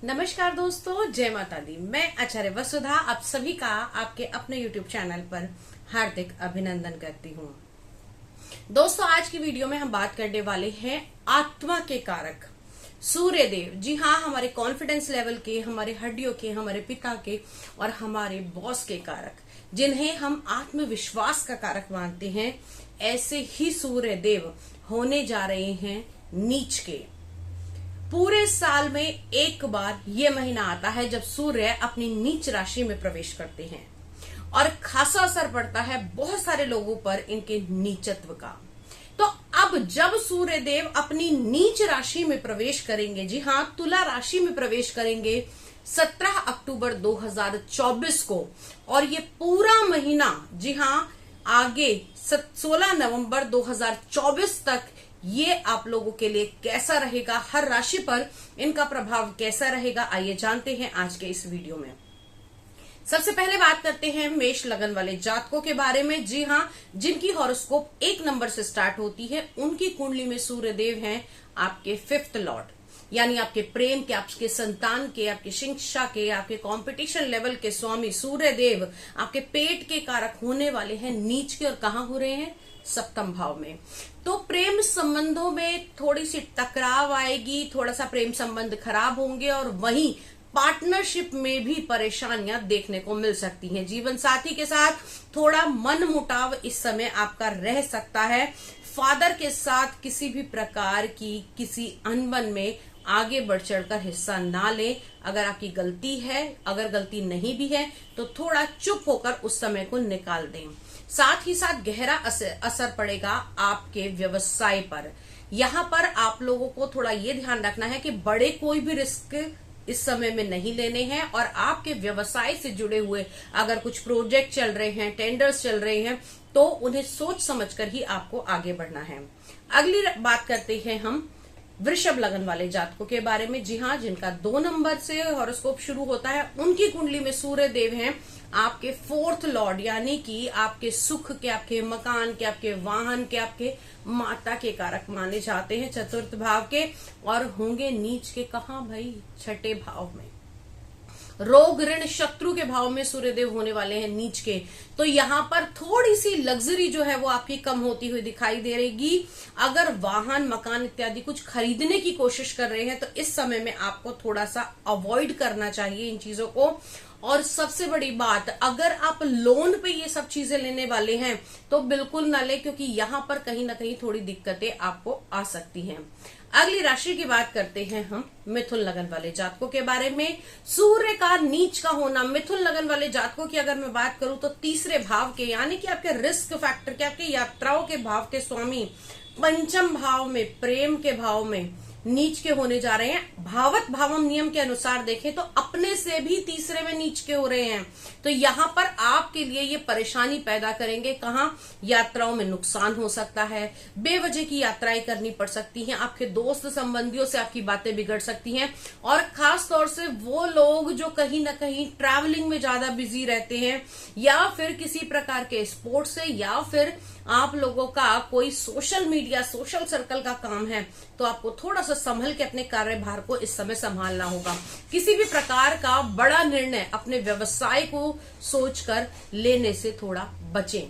नमस्कार दोस्तों, जय माता दी। मैं आचार्य वसुधा आप सभी का आपके अपने YouTube चैनल पर हार्दिक अभिनंदन करती हूँ। दोस्तों, आज की वीडियो में हम बात करने वाले हैं आत्मा के कारक सूर्य देव। जी हाँ, हमारे कॉन्फिडेंस लेवल के, हमारे हड्डियों के, हमारे पिता के और हमारे बॉस के कारक, जिन्हें हम आत्मविश्वास का कारक मानते हैं, ऐसे ही सूर्य देव होने जा रहे हैं नीच के। पूरे साल में एक बार ये महीना आता है जब सूर्य अपनी नीच राशि में प्रवेश करते हैं और खासा असर पड़ता है बहुत सारे लोगों पर इनके नीचत्व का। तो अब जब सूर्य देव अपनी नीच राशि में प्रवेश करेंगे, जी हाँ, तुला राशि में प्रवेश करेंगे 17 अक्टूबर 2024 को, और ये पूरा महीना, जी हाँ, आगे 16 नवंबर 2024 तक ये आप लोगों के लिए कैसा रहेगा, हर राशि पर इनका प्रभाव कैसा रहेगा, आइए जानते हैं आज के इस वीडियो में। सबसे पहले बात करते हैं मेष लगन वाले जातकों के बारे में। जी हाँ, जिनकी हॉरोस्कोप 1 नंबर से स्टार्ट होती है, उनकी कुंडली में सूर्य देव हैं आपके 5th लॉर्ड, यानी आपके प्रेम के, आपके संतान के, आपकी शिक्षा के, आपके कंपटीशन लेवल के स्वामी सूर्य देव आपके पेट के कारक होने वाले हैं नीच के। और कहाँ हो रहे हैं? 7th भाव में। तो प्रेम संबंधों में थोड़ी सी टकराव आएगी, थोड़ा सा प्रेम संबंध खराब होंगे, और वहीं पार्टनरशिप में भी परेशानियां देखने को मिल सकती हैं। जीवन साथी के साथ थोड़ा मन मुटाव इस समय आपका रह सकता है। फादर के साथ किसी भी प्रकार की किसी अनबन में आगे बढ़ चढ़कर हिस्सा ना लें। अगर आपकी गलती है, अगर गलती नहीं भी है, तो थोड़ा चुप होकर उस समय को निकाल दें। साथ ही साथ गहरा असर पड़ेगा आपके व्यवसाय पर। यहाँ पर आप लोगों को थोड़ा ये ध्यान रखना है कि बड़े कोई भी रिस्क इस समय में नहीं लेने हैं, और आपके व्यवसाय से जुड़े हुए अगर कुछ प्रोजेक्ट चल रहे हैं, टेंडर्स चल रहे हैं, तो उन्हें सोच समझकर ही आपको आगे बढ़ना है। अगली बात करते हैं हम वृषभ लगन वाले जातकों के बारे में। जी हाँ, जिनका 2 नंबर से हॉरोस्कोप शुरू होता है, उनकी कुंडली में सूर्य देव हैं आपके 4th लॉर्ड, यानी कि आपके सुख के, आपके मकान के, आपके वाहन के, आपके माता के कारक माने जाते हैं 4th भाव के, और होंगे नीच के। कहाँ भाई? 6ठे भाव में। रोग ऋण शत्रु के भाव में सूर्यदेव होने वाले हैं नीच के। तो यहाँ पर थोड़ी सी लग्जरी जो है वो आपकी कम होती हुई दिखाई दे रहेगी। अगर वाहन, मकान इत्यादि कुछ खरीदने की कोशिश कर रहे हैं, तो इस समय में आपको थोड़ा सा अवॉइड करना चाहिए इन चीजों को। और सबसे बड़ी बात, अगर आप लोन पे ये सब चीजें लेने वाले हैं तो बिल्कुल ना ले, क्योंकि यहाँ पर कहीं ना कहीं थोड़ी दिक्कतें आपको आ सकती हैं। अगली राशि की बात करते हैं हम मिथुन लगन वाले जातकों के बारे में। सूर्य का नीच का होना, मिथुन लगन वाले जातकों की अगर मैं बात करूं तो 3रे भाव के, यानी कि आपके रिस्क फैक्टर के, आपके यात्राओं के भाव के स्वामी 5म भाव में, प्रेम के भाव में नीच के होने जा रहे हैं। भावत भावम नियम के अनुसार देखें तो अपने से भी 3रे में नीच के हो रहे हैं। तो यहाँ पर आपके लिए ये परेशानी पैदा करेंगे। कहाँ? यात्राओं में नुकसान हो सकता है, बेवजह की यात्राएं करनी पड़ सकती हैं, आपके दोस्त संबंधियों से आपकी बातें बिगड़ सकती हैं, और खास तौर से वो लोग जो कहीं ना कहीं ट्रैवलिंग में ज्यादा बिजी रहते हैं, या फिर किसी प्रकार के स्पोर्ट्स से, या फिर आप लोगों का कोई सोशल मीडिया, सोशल सर्कल का काम है, तो आपको थोड़ा सा संभल के अपने कार्यभार को इस समय संभालना होगा। किसी भी प्रकार का बड़ा निर्णय अपने व्यवसाय को सोचकर लेने से थोड़ा बचें।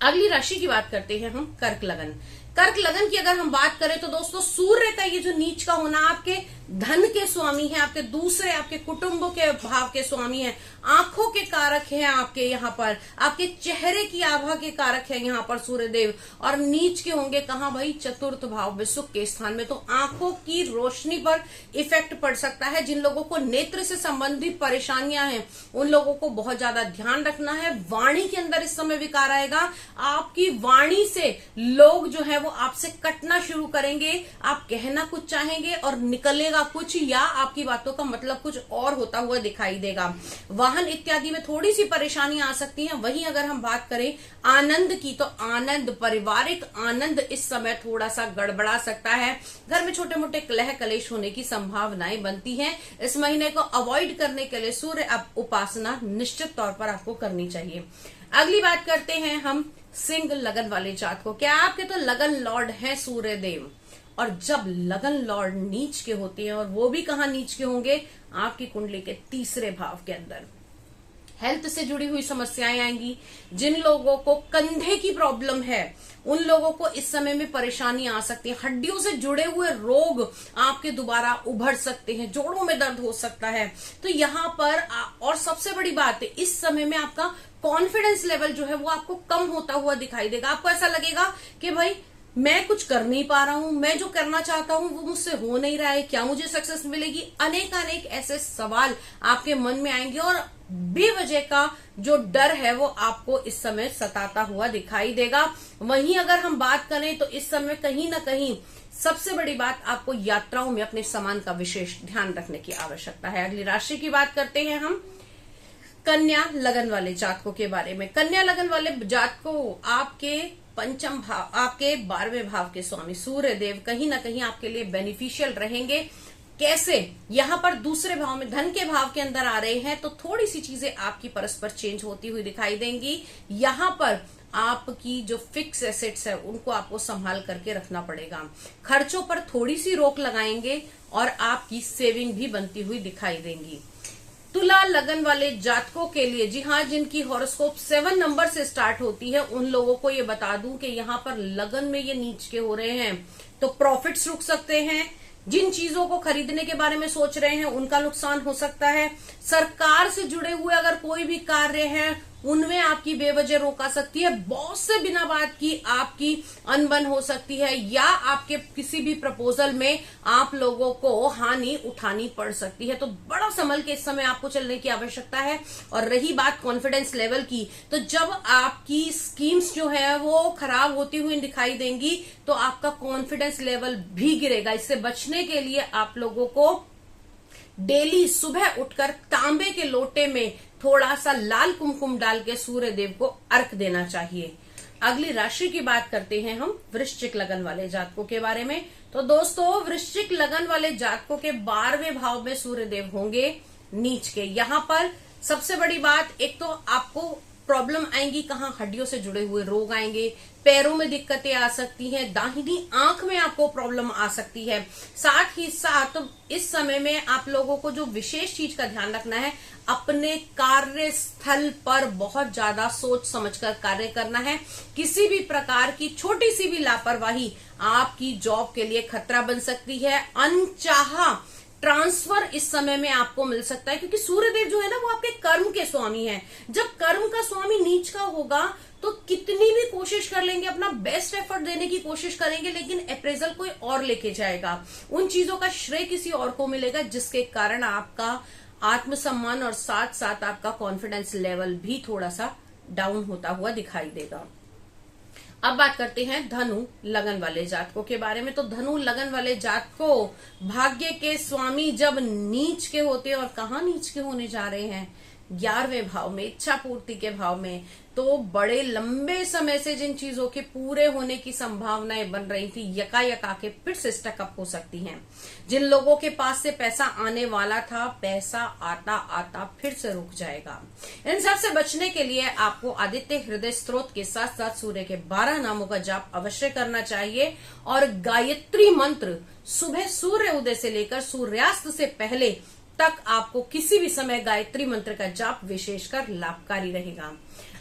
अगली राशि की बात करते हैं हम कर्क लगन। कर्क लगन की अगर हम बात करें तो दोस्तों, सूर्य का ये जो नीच का होना आपके धन के स्वामी है, आपके दूसरे, आपके कुटुंबों के भाव के स्वामी है, आंखों के कारक हैं आपके यहाँ पर, आपके चेहरे की आभा के कारक है यहाँ पर सूर्यदेव, और नीच के होंगे कहाँ भाई? 4th भाव में, सुख के स्थान में। तो आंखों की रोशनी पर इफेक्ट पड़ सकता है। जिन लोगों को नेत्र से संबंधित परेशानियां हैं, उन लोगों को बहुत ज्यादा ध्यान रखना है। वाणी के अंदर इस समय विकार आएगा। आपकी वाणी से लोग जो है वो आपसे कटना शुरू करेंगे। आप कहना कुछ चाहेंगे और निकलेगा कुछ, या आपकी बातों का मतलब कुछ और होता हुआ दिखाई देगा। वाहन इत्यादि में थोड़ी सी परेशानियां आ सकती हैं। वहीं अगर हम बात करें आनंद की, तो आनंद, पारिवारिक आनंद इस समय थोड़ा सा गड़बड़ा सकता है। घर में छोटे मोटे कलह कलेश होने की संभावनाएं बनती हैं। इस महीने को अवॉइड करने के लिए सूर्य उपासना निश्चित तौर पर आपको करनी चाहिए। अगली बात करते हैं हम सिंह लगन वाले जातकों, क्या आपके तो लगन लॉर्ड हैं सूर्य देव, और जब लगन लॉर्ड नीच के होते हैं, और वो भी कहां नीच के होंगे, आपकी कुंडली के तीसरे भाव के अंदर, हेल्थ से जुड़ी हुई समस्याएं आएंगी। जिन लोगों को कंधे की प्रॉब्लम है उन लोगों को इस समय में परेशानी आ सकती है। हड्डियों से जुड़े हुए रोग आपके दोबारा उभर सकते हैं, जोड़ों में दर्द हो सकता है। तो यहाँ पर और सबसे बड़ी बात है, इस समय में आपका कॉन्फिडेंस लेवल जो है वो आपको कम होता हुआ दिखाई देगा। आपको ऐसा लगेगा कि भाई मैं कुछ कर नहीं पा रहा हूं, मैं जो करना चाहता हूं वो मुझसे हो नहीं रहा है, क्या मुझे सक्सेस मिलेगी। अनेक ऐसे सवाल आपके मन में आएंगे और बेवजह का जो डर है वो आपको इस समय सताता हुआ दिखाई देगा। वहीं अगर हम बात करें तो इस समय कहीं ना कहीं सबसे बड़ी बात, आपको यात्राओं में अपने सामान का विशेष ध्यान रखने की आवश्यकता है। अगली राशि की बात करते हैं हम कन्या लगन वाले जातकों के बारे में। कन्या लगन वाले जातकों, आपके पंचम भाव, आपके 12वें भाव के स्वामी सूर्य देव कहीं ना कहीं आपके लिए बेनिफिशियल रहेंगे। कैसे? यहां पर दूसरे भाव में धन के भाव के अंदर आ रहे हैं, तो थोड़ी सी चीजें आपकी परस्पर चेंज होती हुई दिखाई देंगी। यहां पर आपकी जो फिक्स एसेट्स है उनको आपको संभाल करके रखना पड़ेगा। खर्चों पर थोड़ी सी रोक लगाएंगे और आपकी सेविंग भी बनती हुई दिखाई देंगी। तुला लगन वाले जातकों के लिए, जी हाँ, जिनकी हॉरोस्कोप 7 नंबर से स्टार्ट होती है, उन लोगों को ये बता दूं कि यहाँ पर लगन में ये नीच के हो रहे हैं तो प्रॉफिट्स रुक सकते हैं। जिन चीजों को खरीदने के बारे में सोच रहे हैं उनका नुकसान हो सकता है। सरकार से जुड़े हुए अगर कोई भी कार्य है उनमें आपकी बेवजह रोक आ सकती है। बॉस से बिना बात की आपकी अनबन हो सकती है, या आपके किसी भी प्रपोजल में आप लोगों को हानि उठानी पड़ सकती है। तो बड़ा संभल के इस समय आपको चलने की आवश्यकता है। और रही बात कॉन्फिडेंस लेवल की, तो जब आपकी स्कीम्स जो है वो खराब होती हुई दिखाई देंगी तो आपका कॉन्फिडेंस लेवल भी गिरेगा। इससे बचने के लिए आप लोगों को डेली सुबह उठकर तांबे के लोटे में थोड़ा सा लाल कुमकुम डाल के सूर्य देव को अर्घ देना चाहिए। अगली राशि की बात करते हैं हम वृश्चिक लगन वाले जातकों के बारे में। तो दोस्तों, वृश्चिक लगन वाले जातकों के 12वें भाव में सूर्य देव होंगे नीच के। यहाँ पर सबसे बड़ी बात, एक तो आपको प्रॉब्लम आएंगी, कहां? हड्डियों से जुड़े हुए रोग आएंगे, पैरों में दिक्कतें आ सकती हैं, दाहिनी आंख में आपको प्रॉब्लम आ सकती है। साथ ही साथ इस समय में आप लोगों को जो विशेष चीज का ध्यान रखना है, अपने कार्य स्थल पर बहुत ज्यादा सोच समझकर कार्य करना है। किसी भी प्रकार की छोटी सी भी लापरवाही आपकी जॉब के लिए खतरा बन सकती है। अनचाहा ट्रांसफर इस समय में आपको मिल सकता है, क्योंकि सूर्यदेव जो है ना वो आपके कर्म के स्वामी हैं। जब कर्म का स्वामी नीच का होगा तो कितनी भी कोशिश कर लेंगे, अपना बेस्ट एफर्ट देने की कोशिश करेंगे, लेकिन अप्रेजल कोई और लेके जाएगा। उन चीजों का श्रेय किसी और को मिलेगा, जिसके कारण आपका आत्मसम्मान और साथ साथ आपका कॉन्फिडेंस लेवल भी थोड़ा सा डाउन होता हुआ दिखाई देगा। अब बात करते हैं धनु लगन वाले जातकों के बारे में। तो धनु लगन वाले जातकों, भाग्य के स्वामी जब नीच के होते हैं, और कहाँ नीच के होने जा रहे हैं? 11वें भाव में, इच्छा पूर्ति के भाव में। तो बड़े लंबे समय से जिन चीजों के पूरे होने की संभावनाएं बन रही थी, यकायक आके फिर से स्टकअप हो सकती हैं। जिन लोगों के पास से पैसा आने वाला था, पैसा आता आता फिर से रुक जाएगा। इन सब से बचने के लिए आपको आदित्य हृदय स्त्रोत के साथ साथ सूर्य के 12 नामों का जाप अवश्य करना चाहिए, और गायत्री मंत्र सुबह सूर्य उदय से लेकर सूर्यास्त से पहले तक आपको किसी भी समय गायत्री मंत्र का जाप विशेषकर लाभकारी रहेगा।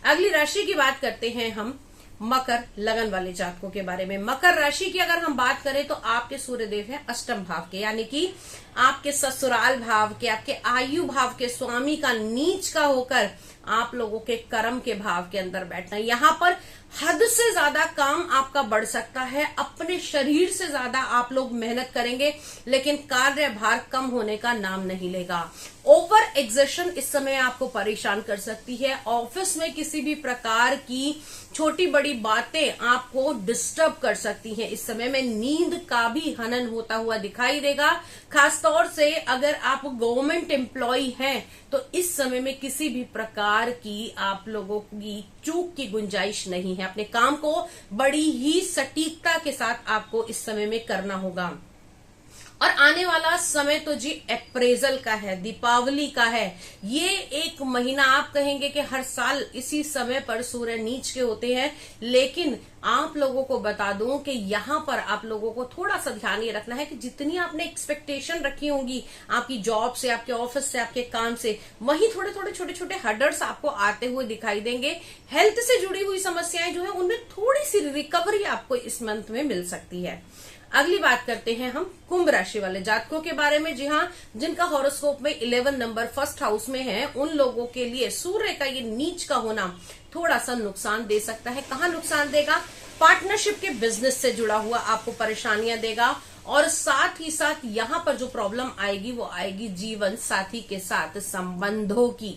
अगली राशि की बात करते हैं हम मकर लगन वाले जातकों के बारे में। मकर राशि की अगर हम बात करें तो आपके सूर्यदेव हैं अष्टम भाव के, यानी कि आपके ससुराल भाव के, आपके आयु भाव के स्वामी का नीच का होकर आप लोगों के कर्म के भाव के अंदर बैठना। यहाँ पर हद से ज्यादा काम आपका बढ़ सकता है। अपने शरीर से ज्यादा आप लोग मेहनत करेंगे, लेकिन कार्य भार कम होने का नाम नहीं लेगा। ओवर एक्सर्शन इस समय आपको परेशान कर सकती है। ऑफिस में किसी भी प्रकार की छोटी बड़ी बातें आपको डिस्टर्ब कर सकती हैं। इस समय में नींद का भी हनन होता हुआ दिखाई देगा। खासतौर से अगर आप गवर्नमेंट एम्प्लॉय हैं तो इस समय में किसी भी प्रकार की आप लोगों की चूक की गुंजाइश नहीं है। अपने काम को बड़ी ही सटीकता के साथ आपको इस समय में करना होगा। और आने वाला समय तो जी अप्रेजल का है, दीपावली का है। ये एक महीना आप कहेंगे कि हर साल इसी समय पर सूर्य नीच के होते हैं, लेकिन आप लोगों को बता दूं कि यहां पर आप लोगों को थोड़ा सा ध्यान ये रखना है कि जितनी आपने एक्सपेक्टेशन रखी होंगी आपकी जॉब से, आपके ऑफिस से, आपके काम से, वही थोड़े थोड़े छोटे छोटे हर्डर्स आपको आते हुए दिखाई देंगे। हेल्थ से जुड़ी हुई समस्याएं जो है उनमें थोड़ी सी रिकवरी आपको इस मंथ में मिल सकती है। अगली बात करते हैं हम कुंभ राशि वाले जातकों के बारे में। जी हाँ, जिनका हॉरोस्कोप में 11 नंबर फर्स्ट हाउस में है, उन लोगों के लिए सूर्य का ये नीच का होना थोड़ा सा नुकसान दे सकता है। कहाँ नुकसान देगा? पार्टनरशिप के बिजनेस से जुड़ा हुआ आपको परेशानियां देगा, और साथ ही साथ यहां पर जो प्रॉब्लम आएगी वो आएगी जीवन साथी के साथ संबंधों की।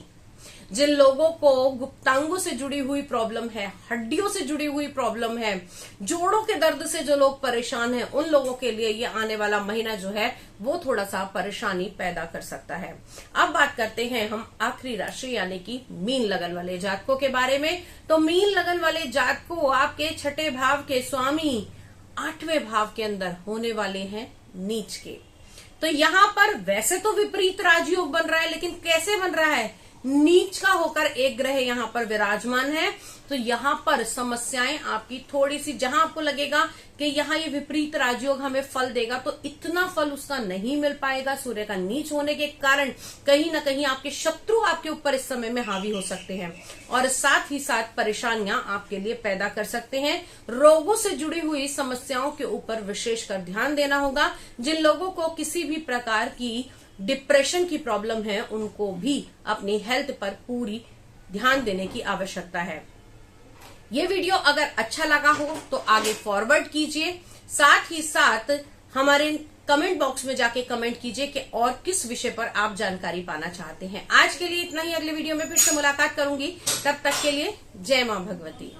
जिन लोगों को गुप्तांगों से जुड़ी हुई प्रॉब्लम है, हड्डियों से जुड़ी हुई प्रॉब्लम है, जोड़ों के दर्द से जो लोग परेशान हैं, उन लोगों के लिए ये आने वाला महीना जो है वो थोड़ा सा परेशानी पैदा कर सकता है। अब बात करते हैं हम आखिरी राशि यानी कि मीन लगन वाले जातकों के बारे में। तो मीन लगन वाले जातकों, आपके छठे भाव के स्वामी 8वें भाव के अंदर होने वाले हैं नीच के। तो यहां पर वैसे तो विपरीत राजयोग बन रहा है, लेकिन कैसे बन रहा है? नीच का होकर एक ग्रह यहां पर विराजमान है। तो यहां पर समस्याएं आपकी थोड़ी सी, जहां आपको लगेगा कि यहां ये विपरीत राजयोग हमें फल देगा, तो इतना फल उसका नहीं मिल पाएगा। सूर्य का नीच होने के कारण कहीं ना कहीं आपके शत्रु आपके ऊपर इस समय में हावी हो सकते हैं, और साथ ही साथ परेशानियां आपके लिए पैदा कर सकते हैं। रोगों से जुड़ी हुई समस्याओं के ऊपर विशेषकर ध्यान देना होगा। जिन लोगों को किसी भी प्रकार की डिप्रेशन की प्रॉब्लम है, उनको भी अपनी हेल्थ पर पूरी ध्यान देने की आवश्यकता है। ये वीडियो अगर अच्छा लगा हो तो आगे फॉरवर्ड कीजिए, साथ ही साथ हमारे कमेंट बॉक्स में जाके कमेंट कीजिए कि और किस विषय पर आप जानकारी पाना चाहते हैं। आज के लिए इतना ही, अगले वीडियो में फिर से मुलाकात करूंगी। तब तक के लिए जय मां भगवती।